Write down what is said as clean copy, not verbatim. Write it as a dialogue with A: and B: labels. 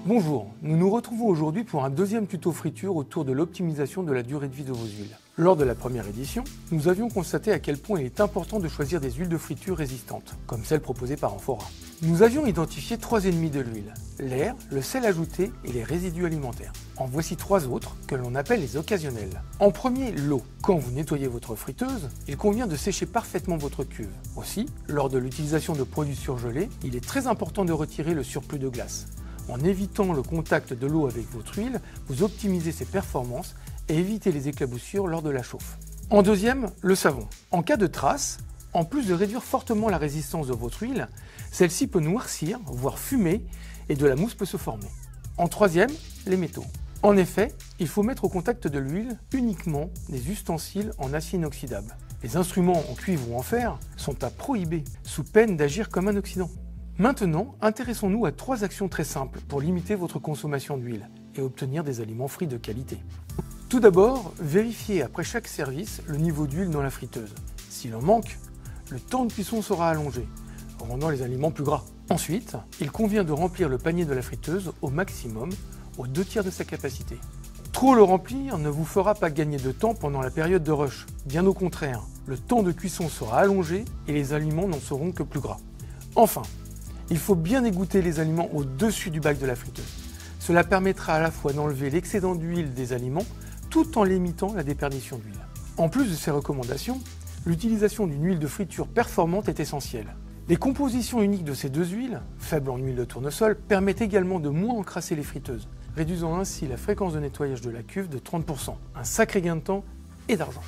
A: Bonjour, nous nous retrouvons aujourd'hui pour un deuxième tuto friture autour de l'optimisation de la durée de vie de vos huiles. Lors de la première édition, nous avions constaté à quel point il est important de choisir des huiles de friture résistantes, comme celles proposées par Amphora. Nous avions identifié trois ennemis de l'huile, l'air, le sel ajouté et les résidus alimentaires. En voici trois autres que l'on appelle les occasionnels. En premier, l'eau. Quand vous nettoyez votre friteuse, il convient de sécher parfaitement votre cuve. Aussi, lors de l'utilisation de produits surgelés, il est très important de retirer le surplus de glace. En évitant le contact de l'eau avec votre huile, vous optimisez ses performances et évitez les éclaboussures lors de la chauffe. En deuxième, le savon. En cas de trace, en plus de réduire fortement la résistance de votre huile, celle-ci peut noircir, voire fumer, et de la mousse peut se former. En troisième, les métaux. En effet, il faut mettre au contact de l'huile uniquement des ustensiles en acier inoxydable. Les instruments en cuivre ou en fer sont à prohiber, sous peine d'agir comme un oxydant. Maintenant, intéressons-nous à trois actions très simples pour limiter votre consommation d'huile et obtenir des aliments frits de qualité. Tout d'abord, vérifiez après chaque service le niveau d'huile dans la friteuse. S'il en manque, le temps de cuisson sera allongé, rendant les aliments plus gras. Ensuite, il convient de remplir le panier de la friteuse au maximum, aux 2/3 de sa capacité. Trop le remplir ne vous fera pas gagner de temps pendant la période de rush. Bien au contraire, le temps de cuisson sera allongé et les aliments n'en seront que plus gras. Enfin, il faut bien égoutter les aliments au-dessus du bac de la friteuse. Cela permettra à la fois d'enlever l'excédent d'huile des aliments tout en limitant la déperdition d'huile. En plus de ces recommandations, l'utilisation d'une huile de friture performante est essentielle. Les compositions uniques de ces deux huiles, faibles en huile de tournesol, permettent également de moins encrasser les friteuses, réduisant ainsi la fréquence de nettoyage de la cuve de 30%. Un sacré gain de temps et d'argent.